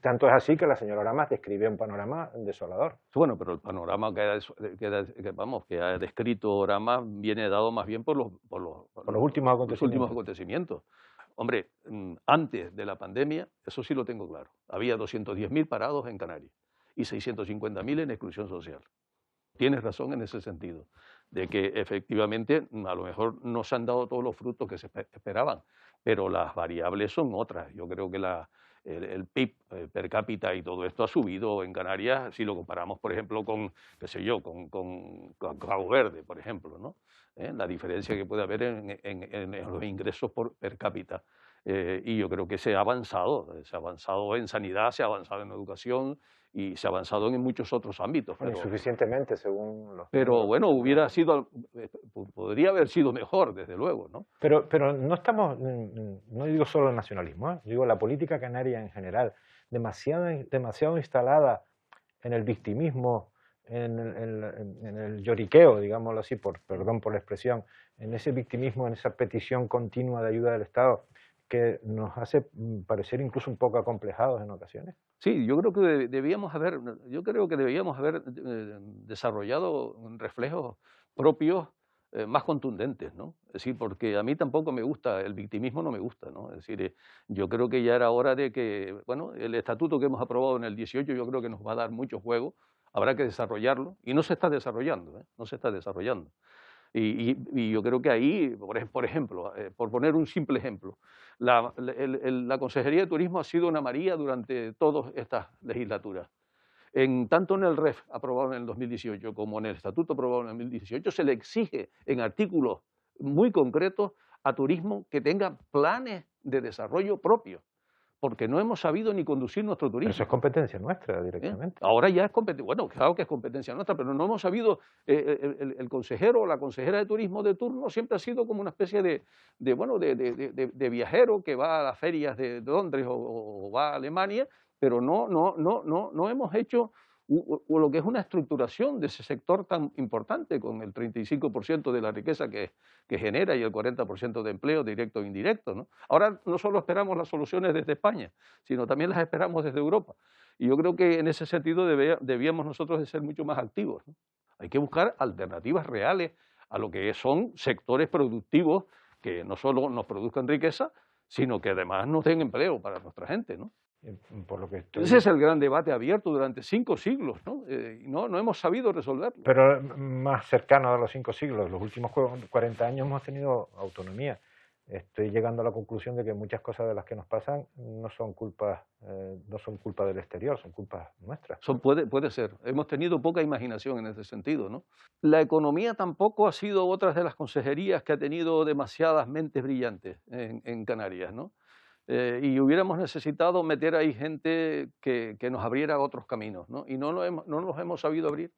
Tanto es así que la señora Aramas describe un panorama desolador. Bueno, pero el panorama que ha descrito Aramas viene dado más bien por los últimos acontecimientos. Hombre, antes de la pandemia, eso sí lo tengo claro, había 210.000 parados en Canarias y 650.000 en exclusión social. Tienes razón en ese sentido, de que efectivamente a lo mejor no se han dado todos los frutos que se esperaban, pero las variables son otras. Yo creo que el PIB per cápita y todo esto ha subido en Canarias, si lo comparamos, por ejemplo, con Cabo Verde, por ejemplo, ¿no? La diferencia que puede haber en los ingresos per cápita. Y yo creo que se ha avanzado en sanidad, se ha avanzado en educación y se ha avanzado en muchos otros ámbitos. Bueno, insuficientemente, según los... Pero bueno, podría haber sido mejor, desde luego, ¿no? Pero no estamos, no digo solo el nacionalismo, digo la política canaria en general, demasiado instalada en el victimismo, en el lloriqueo, digámoslo así, perdón por la expresión, en ese victimismo, en esa petición continua de ayuda del Estado, que nos hace parecer incluso un poco acomplejados en ocasiones. Sí, yo creo que debíamos haber desarrollado reflejos propios más contundentes, ¿no? Es decir, porque a mí tampoco me gusta, el victimismo no me gusta, ¿no? Es decir, yo creo que ya era hora de que, bueno, el estatuto que hemos aprobado en el 18 yo creo que nos va a dar mucho juego, habrá que desarrollarlo, y no se está desarrollando, no se está desarrollando. Y yo creo que ahí, por ejemplo, por poner un simple ejemplo, la Consejería de Turismo ha sido una María durante todas estas legislaturas. Tanto en el REF aprobado en el 2018 como en el Estatuto aprobado en el 2018 se le exige en artículos muy concretos a turismo que tenga planes de desarrollo propios, porque no hemos sabido ni conducir nuestro turismo. Pero eso es competencia nuestra directamente. Ahora ya es competencia, bueno, claro que es competencia nuestra, pero no hemos sabido, el consejero o la consejera de turismo de turno siempre ha sido como una especie de viajero que va a las ferias de Londres o va a Alemania, pero no hemos hecho lo que es una estructuración de ese sector tan importante, con el 35% de la riqueza que genera y el 40% de empleo directo e indirecto, ¿no? Ahora no solo esperamos las soluciones desde España, sino también las esperamos desde Europa. Y yo creo que en ese sentido debíamos nosotros de ser mucho más activos, ¿no? Hay que buscar alternativas reales a lo que son sectores productivos que no solo nos produzcan riqueza, sino que además nos den empleo para nuestra gente, ¿no? Por lo que Ese es el gran debate abierto durante 5 siglos, ¿no? No hemos sabido resolverlo. Pero más cercano a los 5 siglos, los últimos 40 años hemos tenido autonomía. Estoy llegando a la conclusión de que muchas cosas de las que nos pasan no son culpa del exterior, son culpas nuestras. Puede ser. Hemos tenido poca imaginación en ese sentido, ¿no? La economía tampoco ha sido otra de las consejerías que ha tenido demasiadas mentes brillantes en Canarias, ¿no? Y hubiéramos necesitado meter ahí gente que nos abriera otros caminos, ¿no? Y no los hemos sabido abrir,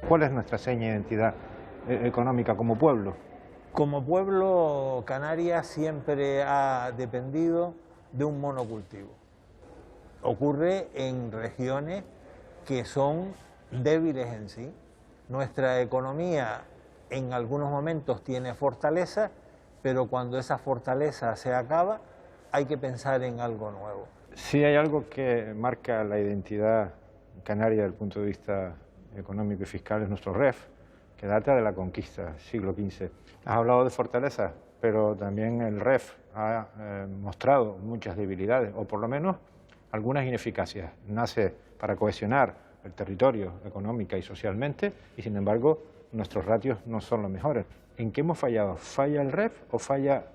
¿Cuál es nuestra seña de identidad económica como pueblo? Como pueblo, Canarias siempre ha dependido de un monocultivo. Ocurre en regiones que son débiles en sí. Nuestra economía en algunos momentos tiene fortaleza, pero cuando esa fortaleza se acaba, hay que pensar en algo nuevo. Sí hay algo que marca la identidad canaria desde el punto de vista económico y fiscal, es nuestro REF, que data de la conquista, siglo XV. Has hablado de fortaleza, pero también el REF ha mostrado muchas debilidades, o por lo menos algunas ineficacias. Nace para cohesionar el territorio económica y socialmente, y sin embargo nuestros ratios no son los mejores. ¿En qué hemos fallado? ¿Falla el REF o falla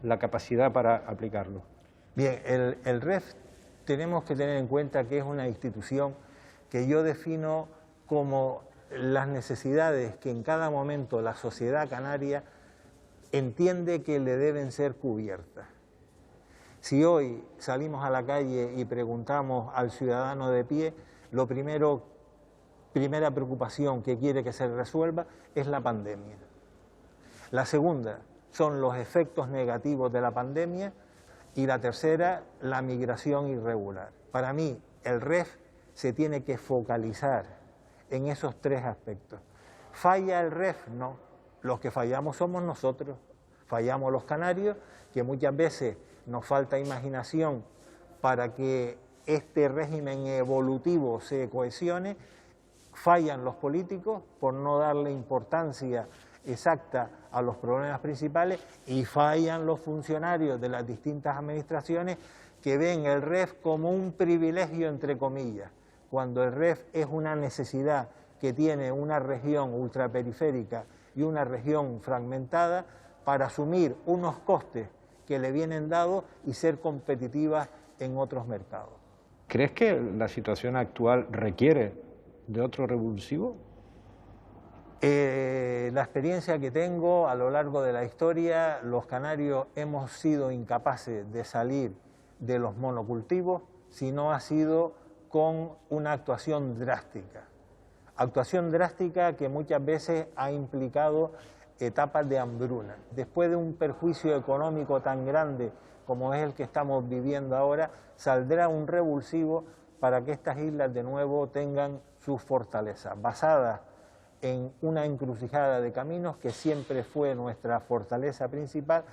la capacidad para aplicarlo? Bien, el REF tenemos que tener en cuenta que es una institución que yo defino como las necesidades que en cada momento la sociedad canaria entiende que le deben ser cubiertas. Si hoy salimos a la calle y preguntamos al ciudadano de pie, primera preocupación que quiere que se resuelva es la pandemia. La segunda son los efectos negativos de la pandemia y la tercera, la migración irregular. Para mí, el REF se tiene que focalizar en esos tres aspectos. ¿Falla el REF? No. Los que fallamos somos nosotros. Fallamos los canarios, que muchas veces nos falta imaginación para que este régimen evolutivo se cohesione. Fallan los políticos por no darle importancia exacta a los problemas principales y fallan los funcionarios de las distintas administraciones que ven el REF como un privilegio, entre comillas, cuando el REF es una necesidad que tiene una región ultraperiférica y una región fragmentada para asumir unos costes que le vienen dados y ser competitivas en otros mercados. ¿Crees que la situación actual requiere de otro revulsivo? La experiencia que tengo a lo largo de la historia, los canarios hemos sido incapaces de salir de los monocultivos si no ha sido con una actuación drástica. Actuación drástica que muchas veces ha implicado etapas de hambruna. Después de un perjuicio económico tan grande como es el que estamos viviendo ahora, saldrá un revulsivo para que estas islas de nuevo tengan sus fortalezas, basadas en una encrucijada de caminos que siempre fue nuestra fortaleza principal.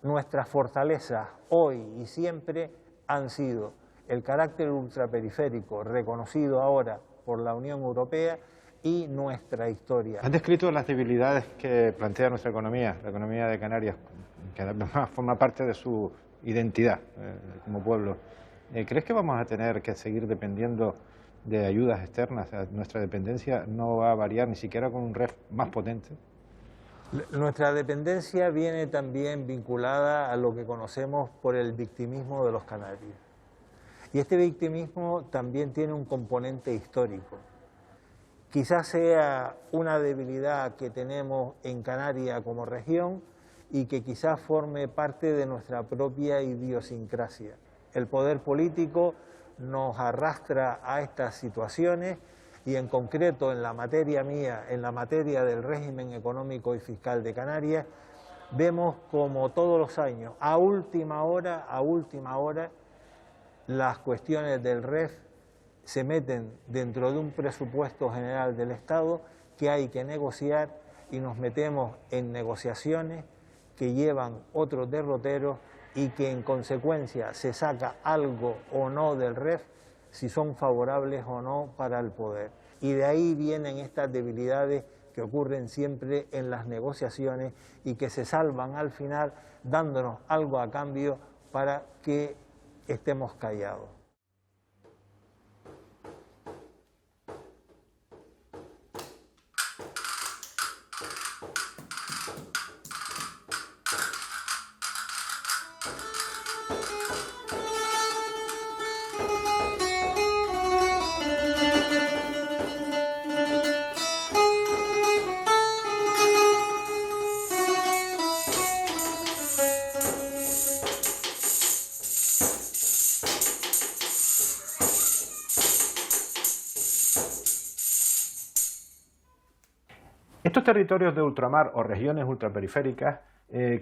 Nuestras fortalezas hoy y siempre han sido el carácter ultraperiférico reconocido ahora por la Unión Europea y nuestra historia. Has descrito las debilidades que plantea nuestra economía, la economía de Canarias, que además forma parte de su identidad como pueblo. ¿Crees que vamos a tener que seguir dependiendo de ayudas externas? Nuestra dependencia no va a variar ni siquiera con un REF más potente. Nuestra dependencia viene también vinculada a lo que conocemos por el victimismo de los canarios. Y este victimismo también tiene un componente histórico. Quizás sea una debilidad que tenemos en Canarias como región y que quizás forme parte de nuestra propia idiosincrasia. El poder político nos arrastra a estas situaciones y en concreto en la materia mía, en la materia del régimen económico y fiscal de Canarias, vemos como todos los años, a última hora, las cuestiones del REF se meten dentro de un presupuesto general del Estado que hay que negociar y nos metemos en negociaciones que llevan otros derroteros y que en consecuencia se saca algo o no del REF si son favorables o no para el poder. Y de ahí vienen estas debilidades que ocurren siempre en las negociaciones y que se salvan al final dándonos algo a cambio para que estemos callados. Estos territorios de ultramar o regiones ultraperiféricas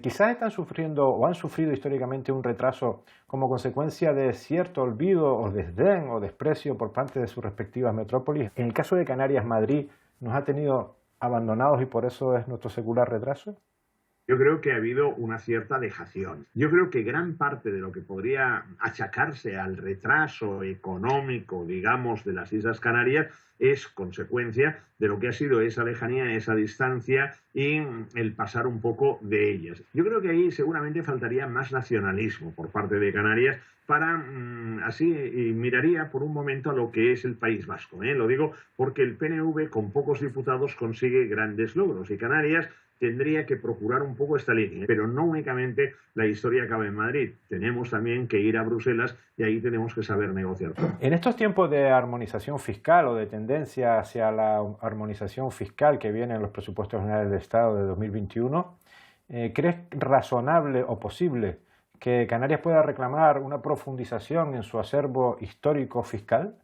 quizás están sufriendo o han sufrido históricamente un retraso como consecuencia de cierto olvido o desdén o desprecio por parte de sus respectivas metrópolis. En el caso de Canarias, Madrid nos ha tenido abandonados y por eso es nuestro secular retraso. Yo creo que ha habido una cierta dejación. Yo creo que gran parte de lo que podría achacarse al retraso económico, digamos, de las Islas Canarias es consecuencia de lo que ha sido esa lejanía, esa distancia y el pasar un poco de ellas. Yo creo que ahí seguramente faltaría más nacionalismo por parte de Canarias para, así, miraría por un momento a lo que es el País Vasco. Lo digo porque el PNV con pocos diputados consigue grandes logros y Canarias tendría que procurar un poco esta línea, pero no únicamente la historia acaba en Madrid. Tenemos también que ir a Bruselas y ahí tenemos que saber negociar. En estos tiempos de armonización fiscal o de tendencia hacia la armonización fiscal que viene en los presupuestos generales de Estado de 2021, ¿crees razonable o posible que Canarias pueda reclamar una profundización en su acervo histórico fiscal?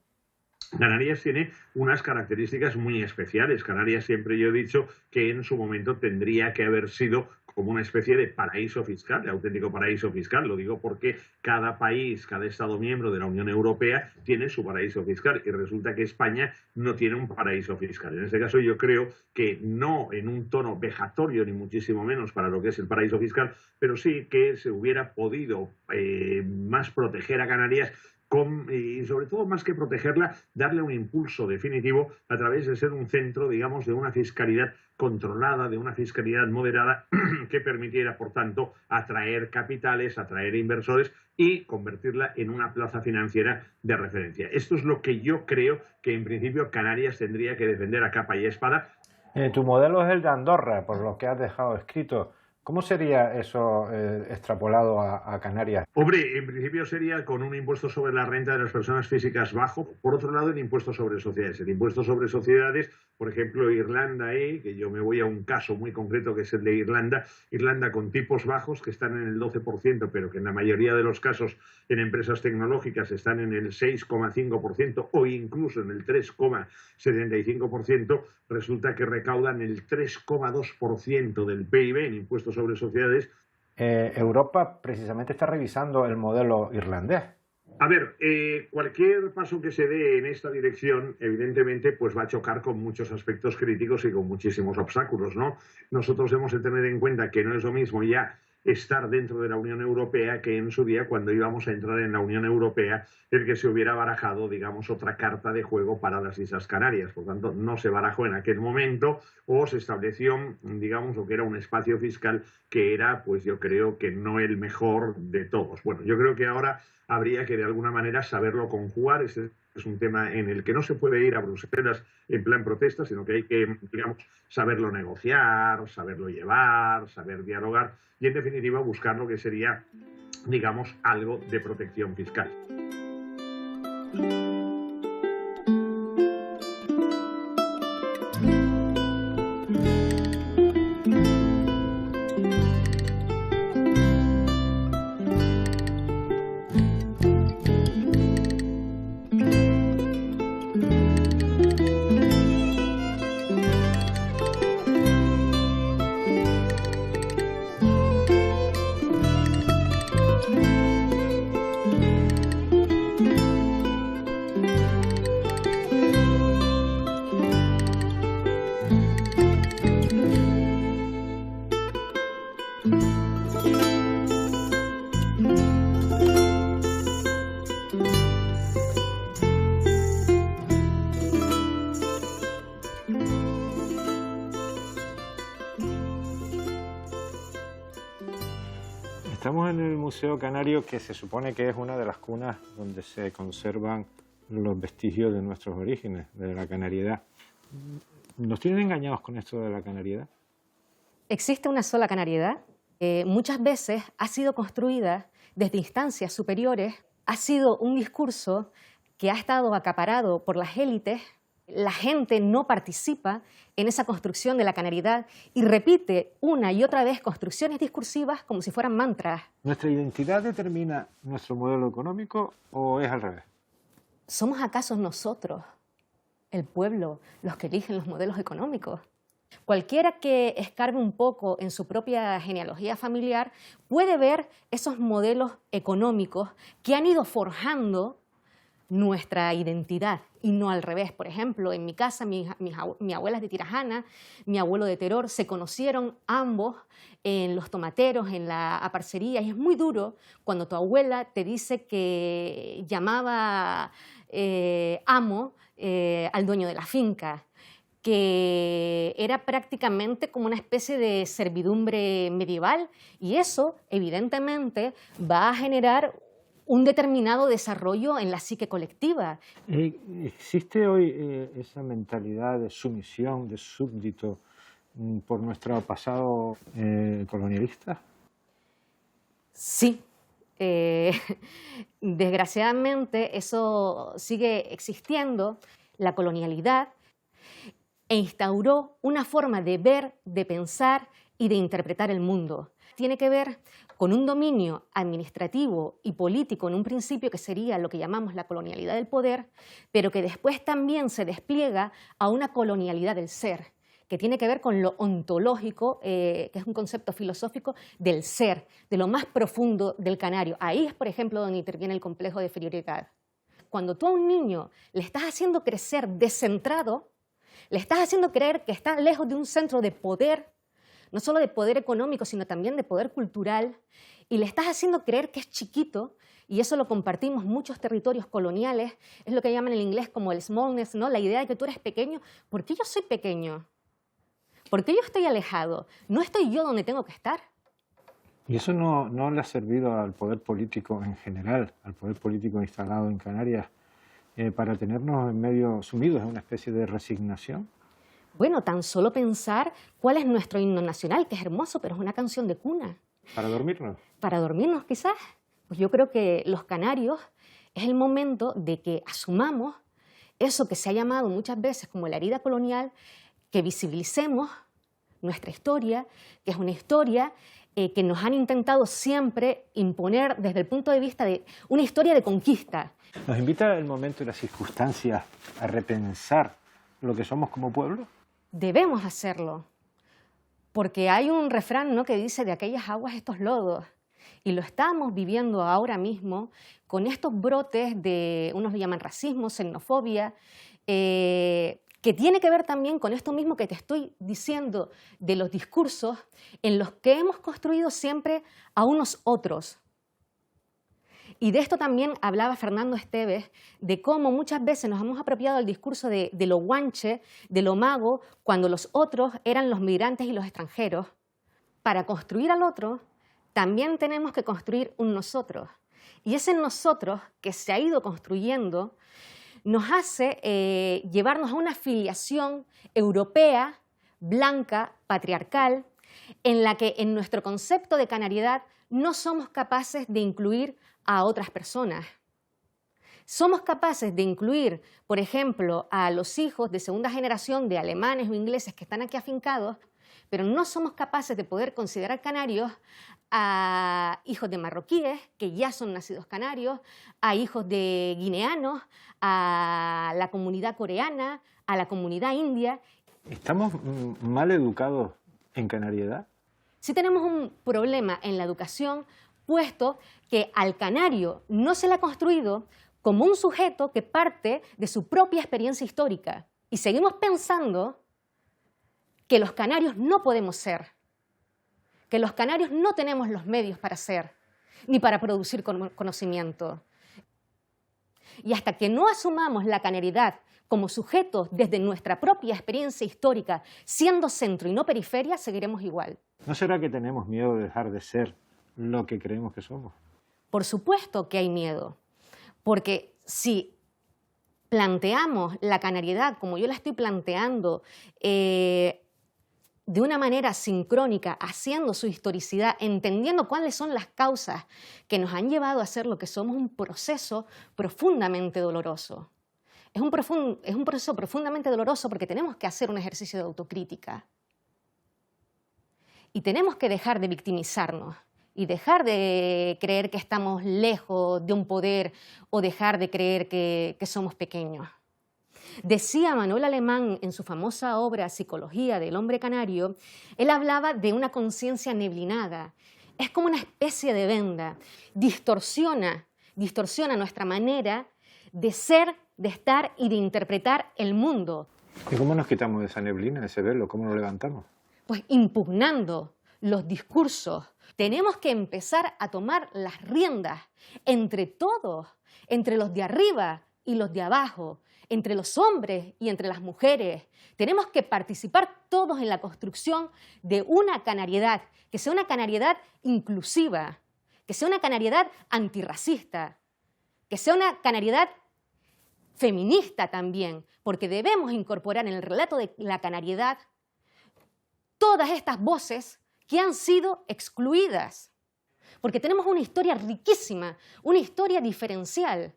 Canarias tiene unas características muy especiales. Canarias siempre yo he dicho que en su momento tendría que haber sido como una especie de paraíso fiscal, de auténtico paraíso fiscal. Lo digo porque cada país, cada Estado miembro de la Unión Europea tiene su paraíso fiscal y resulta que España no tiene un paraíso fiscal. En este caso yo creo que no en un tono vejatorio ni muchísimo menos para lo que es el paraíso fiscal, pero sí que se hubiera podido más proteger a Canarias y sobre todo, más que protegerla, darle un impulso definitivo a través de ser un centro, digamos, de una fiscalidad controlada, de una fiscalidad moderada que permitiera, por tanto, atraer capitales, atraer inversores y convertirla en una plaza financiera de referencia. Esto es lo que yo creo que, en principio, Canarias tendría que defender a capa y espada. Tu modelo es el de Andorra, por lo que has dejado escrito. ¿Cómo sería eso extrapolado a Canarias? Hombre, en principio sería con un impuesto sobre la renta de las personas físicas bajo. Por otro lado, el impuesto sobre sociedades. El impuesto sobre sociedades, por ejemplo, Irlanda, que yo me voy a un caso muy concreto que es el de Irlanda. Irlanda con tipos bajos que están en el 12%, pero que en la mayoría de los casos en empresas tecnológicas están en el 6,5% o incluso en el 3,75%, resulta que recaudan el 3,2% del PIB en impuestos sobre sociedades. Europa precisamente está revisando el modelo irlandés. A ver, cualquier paso que se dé en esta dirección, evidentemente, pues va a chocar con muchos aspectos críticos y con muchísimos obstáculos, ¿no? Nosotros hemos de tener en cuenta que no es lo mismo ya estar dentro de la Unión Europea que en su día, cuando íbamos a entrar en la Unión Europea, el que se hubiera barajado, digamos, otra carta de juego para las Islas Canarias. Por tanto, no se barajó en aquel momento o se estableció, digamos, lo que era un espacio fiscal que era, pues yo creo que no el mejor de todos. Bueno, yo creo que ahora habría que de alguna manera saberlo conjugar. Este es un tema en el que no se puede ir a Bruselas en plan protesta, sino que hay que, digamos, saberlo negociar, saberlo llevar, saber dialogar y, en definitiva, buscar lo que sería, digamos, algo de protección fiscal. Estamos en el Museo Canario, que se supone que es una de las cunas donde se conservan los vestigios de nuestros orígenes, de la canariedad. ¿Nos tienen engañados con esto de la canariedad? Existe una sola canariedad. Muchas veces ha sido construida desde instancias superiores, ha sido un discurso que ha estado acaparado por las élites. La gente no participa en esa construcción de la canariedad y repite una y otra vez construcciones discursivas como si fueran mantras. ¿Nuestra identidad determina nuestro modelo económico o es al revés? ¿Somos acaso nosotros, el pueblo, los que eligen los modelos económicos? Cualquiera que escarbe un poco en su propia genealogía familiar puede ver esos modelos económicos que han ido forjando nuestra identidad y no al revés. Por ejemplo, en mi casa, mi abuela es de Tirajana, mi abuelo de Teror, se conocieron ambos en los tomateros, en la aparcería, y es muy duro cuando tu abuela te dice que llamaba amo al dueño de la finca, que era prácticamente como una especie de servidumbre medieval, y eso evidentemente va a generar un determinado desarrollo en la psique colectiva. ¿Existe hoy esa mentalidad de sumisión, de súbdito, por nuestro pasado colonialista? Sí. Desgraciadamente eso sigue existiendo. La colonialidad instauró una forma de ver, de pensar y de interpretar el mundo. Tiene que ver con un dominio administrativo y político en un principio que sería lo que llamamos la colonialidad del poder, pero que después también se despliega a una colonialidad del ser, que tiene que ver con lo ontológico, que es un concepto filosófico del ser, de lo más profundo del canario. Ahí es, por ejemplo, donde interviene el complejo de inferioridad. Cuando tú a un niño le estás haciendo crecer descentrado, le estás haciendo creer que está lejos de un centro de poder, no solo de poder económico, sino también de poder cultural, y le estás haciendo creer que es chiquito, y eso lo compartimos muchos territorios coloniales, es lo que llaman en inglés como el smallness, ¿no? La idea de que tú eres pequeño. ¿Por qué yo soy pequeño? ¿Por qué yo estoy alejado? ¿No estoy yo donde tengo que estar? ¿Y eso no le ha servido al poder político en general, al poder político instalado en Canarias, para tenernos en medio sumidos en una especie de resignación? Bueno, tan solo pensar cuál es nuestro himno nacional, que es hermoso, pero es una canción de cuna. ¿Para dormirnos? Para dormirnos, quizás. Pues yo creo que los canarios es el momento de que asumamos eso que se ha llamado muchas veces como la herida colonial, que visibilicemos nuestra historia, que es una historia que nos han intentado siempre imponer desde el punto de vista de una historia de conquista. ¿Nos invita el momento y las circunstancias a repensar lo que somos como pueblo? Debemos hacerlo, porque hay un refrán, ¿no?, que dice de aquellas aguas estos lodos, y lo estamos viviendo ahora mismo con estos brotes de, unos lo llaman racismo, xenofobia, que tiene que ver también con esto mismo que te estoy diciendo de los discursos en los que hemos construido siempre a unos otros. Y de esto también hablaba Fernando Esteves, de cómo muchas veces nos hemos apropiado del discurso de lo guanche, de lo mago, cuando los otros eran los migrantes y los extranjeros. Para construir al otro, también tenemos que construir un nosotros. Y ese nosotros que se ha ido construyendo nos hace llevarnos a una filiación europea, blanca, patriarcal, en la que en nuestro concepto de canariedad no somos capaces de incluir a otras personas. Somos capaces de incluir, por ejemplo, a los hijos de segunda generación de alemanes o ingleses que están aquí afincados, pero no somos capaces de poder considerar canarios a hijos de marroquíes, que ya son nacidos canarios, a hijos de guineanos, a la comunidad coreana, a la comunidad india. ¿Estamos mal educados en canariedad? Sí tenemos un problema en la educación, puesto que al canario no se le ha construido como un sujeto que parte de su propia experiencia histórica. Y seguimos pensando que los canarios no podemos ser, que los canarios no tenemos los medios para ser, ni para producir conocimiento. Y hasta que no asumamos la canariedad como sujetos desde nuestra propia experiencia histórica, siendo centro y no periferia, seguiremos igual. ¿No será que tenemos miedo de dejar de ser lo que creemos que somos? Por supuesto que hay miedo, porque si planteamos la canariedad como yo la estoy planteando, de una manera sincrónica, haciendo su historicidad, entendiendo cuáles son las causas que nos han llevado a ser lo que somos, un proceso profundamente doloroso. Es un proceso profundamente doloroso porque tenemos que hacer un ejercicio de autocrítica. Y tenemos que dejar de victimizarnos y dejar de creer que estamos lejos de un poder o dejar de creer que somos pequeños. Decía Manuel Alemán en su famosa obra Psicología del hombre canario, él hablaba de una conciencia neblinada. Es como una especie de venda, distorsiona nuestra manera de ser, de estar y de interpretar el mundo. ¿Y cómo nos quitamos esa neblina, ese velo? ¿Cómo lo levantamos? Pues impugnando los discursos. Tenemos que empezar a tomar las riendas entre todos, entre los de arriba y los de abajo, entre los hombres y entre las mujeres. Tenemos que participar todos en la construcción de una canariedad, que sea una canariedad inclusiva, que sea una canariedad antirracista, que sea una canariedad feminista también, porque debemos incorporar en el relato de la canariedad todas estas voces que han sido excluidas, porque tenemos una historia riquísima, una historia diferencial,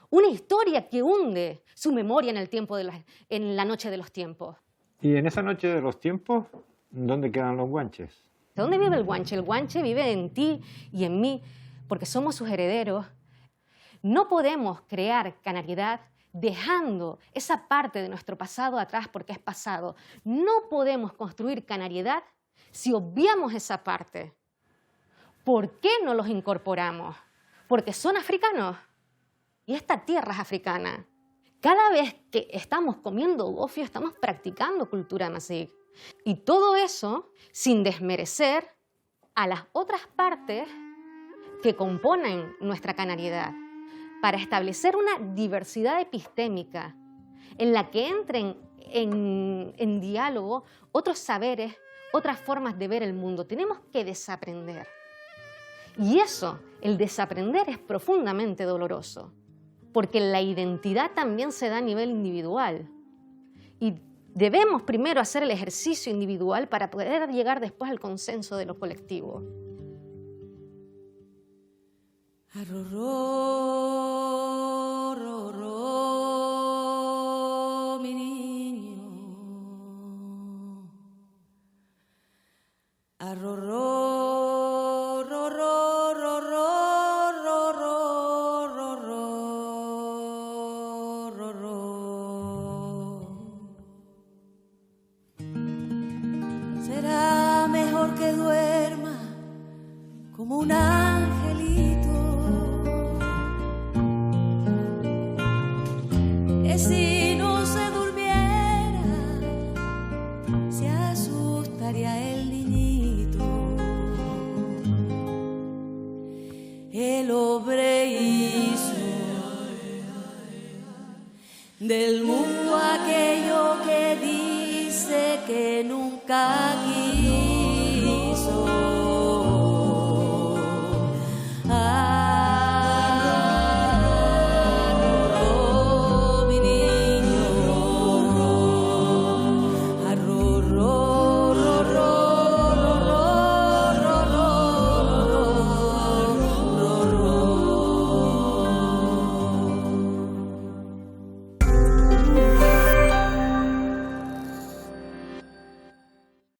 una historia que hunde su memoria en el tiempo en la noche de los tiempos. Y en esa noche de los tiempos, ¿dónde quedan los guanches? ¿Dónde vive el guanche? El guanche vive en ti y en mí, porque somos sus herederos. No podemos crear canariedad dejando esa parte de nuestro pasado atrás porque es pasado. No podemos construir canariedad si obviamos esa parte. ¿Por qué no los incorporamos? Porque son africanos y esta tierra es africana. Cada vez que estamos comiendo gofio estamos practicando cultura masig. Y todo eso sin desmerecer a las otras partes que componen nuestra canariedad, para establecer una diversidad epistémica en la que entren en diálogo otros saberes, otras formas de ver el mundo. Tenemos que desaprender. Y eso, el desaprender, es profundamente doloroso, porque la identidad también se da a nivel individual. Y debemos primero hacer el ejercicio individual para poder llegar después al consenso de lo colectivo. Arroró, roró, mi niño. Arroró, roró, roró, roró, roró, roró. Será mejor que duerma como un angelito. Si no se durmiera, se asustaría el niñito. El hombre hizo del mundo aquello que dice que nunca quiso.